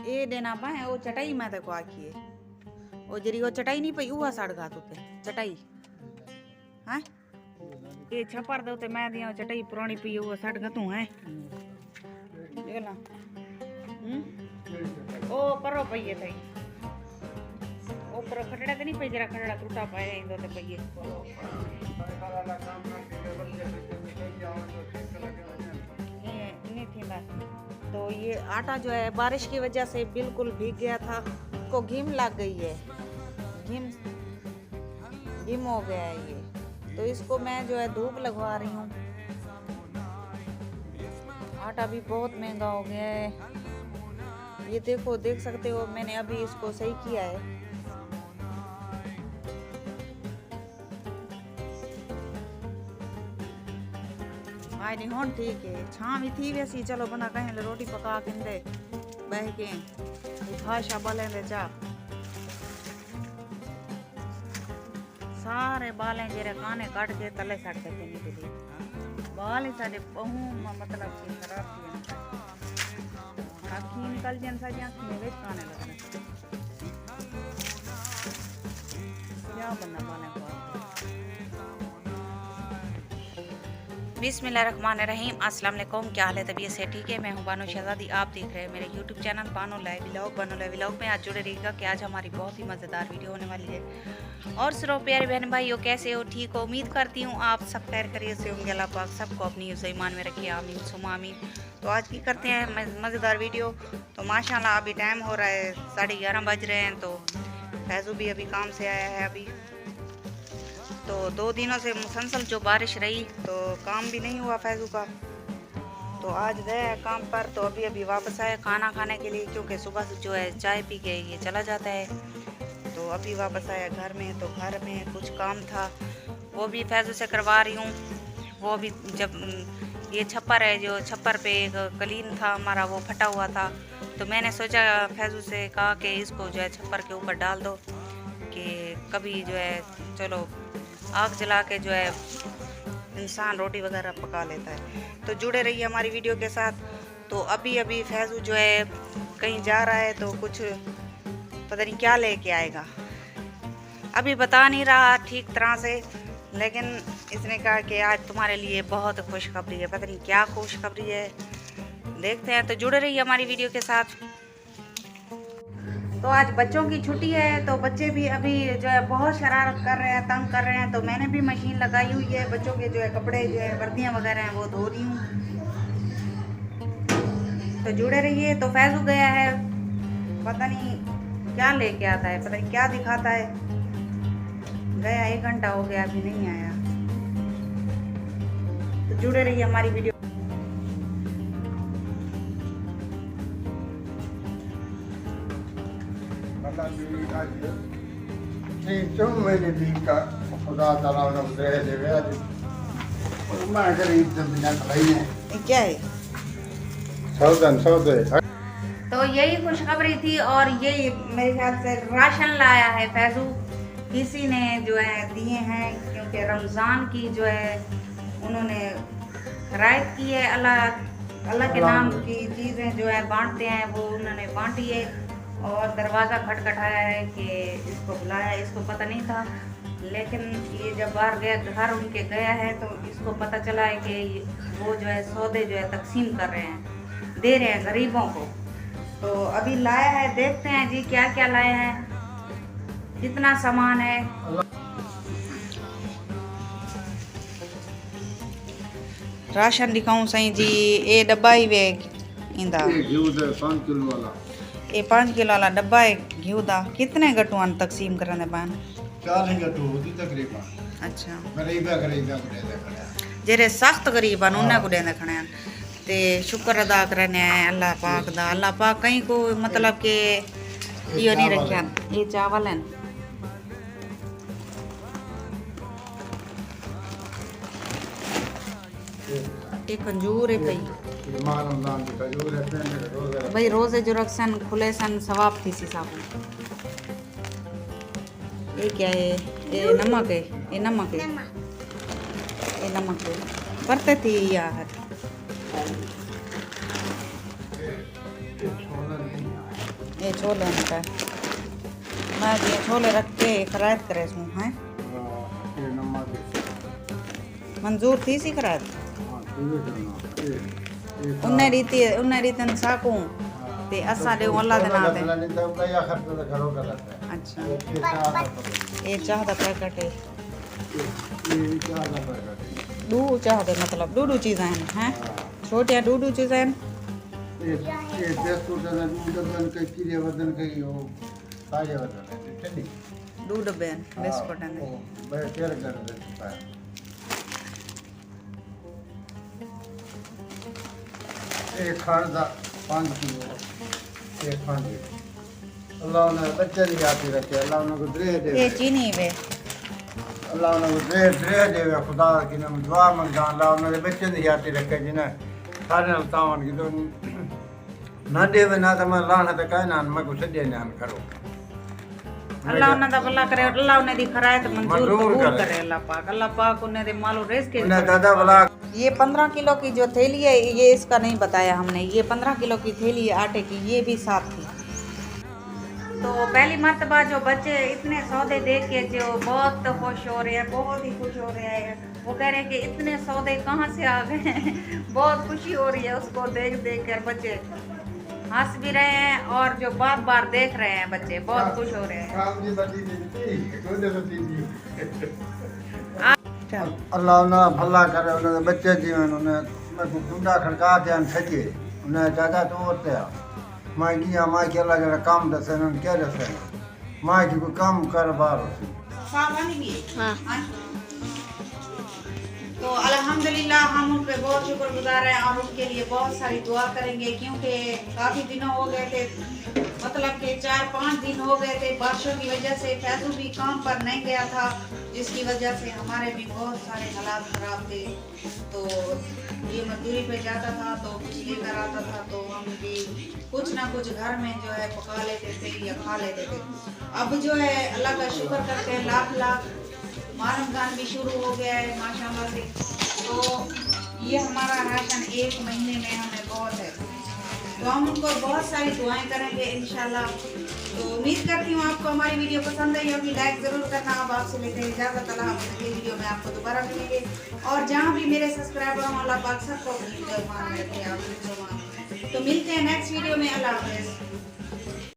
ये देना पाए वो चटाई मैं देखो आखी है वो जरी वो चटाई नहीं पई हुआ सड़ गा तो चटाई हाँ ये छपर दो ते मैं दिया चटाई पुरानी पी हुआ सड़ गा तू है देख ला ओ परो पईए थई ऊपर खटड़ा तो नहीं पे जरा खटड़ा टूटा पाए इंदो ते पईए नहीं थी बस। तो ये आटा जो है बारिश की वजह से बिल्कुल भीग गया था, को घिम लग गई है, घिम हो गया है ये, तो इसको मैं जो है धूप लगवा रही हूँ। आटा भी बहुत महंगा हो गया है, ये देखो देख सकते हो मैंने अभी इसको सही किया है। आई नहीं होन ठीक है, छाम ही थी वैसी चलो बना कहें रोटी पका के दे बह के भाषा बालें दे चा सारे बालें जेरे काने काट के तले सट के नहीं दे बाल ही सारे बहु मतलब कि खराब किए आँखी निकल जान सा आँखी में वेच काने लगने क्या बनना बालें को। बिस्मिल्लाहिर्रहमानिर्रहीम, अस्सलाम वालेकुम। क्या हाल है, तबीयत से ठीक है? मैं हूं बानो शहजादी, आप देख रहे हैं मेरे YouTube channel Bano live vlog. Bano live vlog में आज जुड़े रहिएगा कि आज हमारी बहुत ही मज़ेदार वीडियो होने वाली है। और सुनो प्यारे बहन भाइयों, कैसे हो? ठीक हो? उम्मीद करती हूँ आप सब खैर खैरियत से होंगे। अल्लाह पाक सबको अपनी ईमान में रखिए, आमीन सुमा आमीन। तो आज की करते हैं मज़ेदार वीडियो। तो माशाल्लाह अभी टाइम हो रहा है 11:30 बज रहे हैं। तो फैज़ू भी अभी काम से आया है अभी। तो 2 दिनों से मुसलसल जो बारिश रही तो काम भी नहीं हुआ फैज़ू का। तो आज गए हैं काम पर, तो अभी अभी वापस आए खाना खाने के लिए, क्योंकि सुबह से जो है चाय पी के ये चला जाता है। तो अभी वापस आया घर में, तो घर में कुछ काम था वो भी फैज़ू से करवा रही हूँ। वो भी जब ये छप्पर है, जो छप्पर पे एक कलीन था हमारा वो फटा हुआ था, तो मैंने सोचा फैज़ू से कहा कि इसको जो है छप्पर के ऊपर डाल दो कि कभी जो है चलो आग जला के जो है इंसान रोटी वगैरह पका लेता है। तो जुड़े रहिए हमारी वीडियो के साथ। तो अभी अभी फैज़ू जो है कहीं जा रहा है, तो कुछ पता नहीं क्या लेके आएगा, अभी बता नहीं रहा ठीक तरह से, लेकिन इसने कहा कि आज तुम्हारे लिए बहुत खुशखबरी है। पता नहीं क्या खुशखबरी है, देखते हैं। तो जुड़े रहिए हमारी वीडियो के साथ। तो आज बच्चों की छुट्टी है, तो बच्चे भी अभी जो है बहुत शरारत कर रहे हैं, तंग कर रहे हैं। तो मैंने भी मशीन लगाई हुई है, बच्चों के जो है कपड़े जो है वर्दियाँ वगैरह हैं वो धो रही हूँ। तो जुड़े रहिए। तो फैज़ू गया है, पता नहीं क्या लेके आता है, पता नहीं क्या दिखाता है। गया 1 घंटा हो गया, अभी नहीं आया। तो जुड़े रहिए हमारी वीडियो। क्या है तो यही खुशखबरी थी। और यही मेरे ख्याल से राशन लाया है फैज़ू, किसी ने जो है दिए हैं, क्योंकि रमज़ान की जो है उन्होंने खैरात की है, अल्लाह के नाम की चीज़ें जो है बांटते हैं, वो उन्होंने बांटी है। और दरवाज़ा खटखटाया है कि इसको बुलाया, इसको पता नहीं था, लेकिन ये जब बाहर गया घर उनके गया है, तो इसको पता चला है कि वो जो है सौदे जो है तकसीम कर रहे हैं, दे रहे हैं गरीबों को। तो अभी लाया है, देखते हैं जी क्या क्या लाए हैं, कितना सामान है। राशन दिखाऊं सही जी, ये डब्बा ही वे इंदा 5 किलो वाला, ये 5 किलो वाला डब्बा है घी दा। कितने गटुआन तकसीम करने पान? 4 गटू होती तकरीबन। अच्छा, गरीबा को दे खड़े, जेरे सख्त गरीब हैं उन्हें को दे खड़े हैं। ते शुक्र अदा करने हैं अल्लाह पाक दा। अल्लाह पाक कहीं को मतलब के यो नहीं रखा। ये चावल हैं, ये खंजूर है भाई रोजे जो रखसन खुले सन सवाब थी सी साबुन। ये क्या है? ये नमक है, ये नमक है, ये नमक है करते थी यार। छोले का मैं ये छोले रख के खरायत करे हूँ हैं मंजूर थी सी खरायत उन्हें रीतन साकूं ते असा दे अल्लाह दे नाम दे अच्छा ये चाह दा पैकेट है दू चाह दे मतलब दू चीज़ें हैं छोटिया दू चीज़ें हैं ये बिस्कुट है दूध बन के कीड़े वजन के यो सारे वजन है ठंडी दू डब्बे बिस्कुट हैं बड़े तेल कर देता है एक खाना 5 किलो एक खाने अल्लाह ने बच्चे की आती रखे अल्लाह ने को दे दे ये चीनी वे अल्लाह ने को दे दे खुदा की नाम दुआ मंगदा अल्लाह ने बच्चे की आती रखे जिन्हें सारे तावन की तो ना देवे ना तो मैं लाना तो कहना मैं कुछ दे ना करो अल्लाह उन्हें दा भला करे अल्लाह उन्हें दी खरायत मंजूर कबूल करे अल्लाह पाक उन्हें दे मालो रिज़्क़ के दादा भला ये 15 किलो की जो थैली है ये इसका नहीं बताया हमने ये 15 किलो की थैली है आटे की ये भी साथ थी तो पहली मर्तबा जो बच्चे इतने सौदे देख के जो बहुत खुश हो रहे हैं बहुत ही खुश हो रहे हैं वो कह रहे हैं कि इतने सौदे कहाँ से आ गए बहुत खुशी हो रही है उसको देख कर बच्चे हंस भी रहे हैं और जो बार बार देख रहे हैं बच्चे बहुत खुश हो रहे हैं अल्लाह उन्हें भला करे उन्हें बच्चे जीवन उन्हें कुंडा खड़का के सजे उन्हें चाचा तो होते माँ की माँ के अल्लाह जरा काम दसे क्या दसे माँ की कोई काम कर बार तो अल्हम्दुलिल्लाह हम उन पे बहुत शुक्रगुजार हैं और उनके लिए बहुत सारी दुआ करेंगे क्योंकि काफ़ी दिनों हो गए थे मतलब कि 4-5 दिन हो गए थे बारिशों की वजह से फैजू भी काम पर नहीं गया था जिसकी वजह से हमारे भी बहुत सारे हालात ख़राब थे तो ये मजदूरी पे जाता था तो कुछ लेकर आता था तो हम भी कुछ ना कुछ घर में जो है पका लेते थे या खा लेते थे अब जो है अल्लाह का शुक्र करते हैं लाख रमज़ान भी शुरू हो गया है माशाल्लाह से तो ये हमारा राशन 1 महीने में हमें बहुत है तो हम उनको बहुत सारी दुआएं करेंगे इंशाल्लाह तो उम्मीद करती हूँ आपको हमारी वीडियो पसंद आई होगी लाइक ज़रूर करना अब आपसे लेते हैं इजाज़त अल्लाह हाफ़िज़ अगली वीडियो में आपको दोबारा मिलेंगे और जहाँ भी मेरे सब्सक्राइबर हों अल्लाह पाक सबको अपनी मान रखे आप तो मिलते हैं नेक्स्ट वीडियो में अल्लाह हाफ़िज़।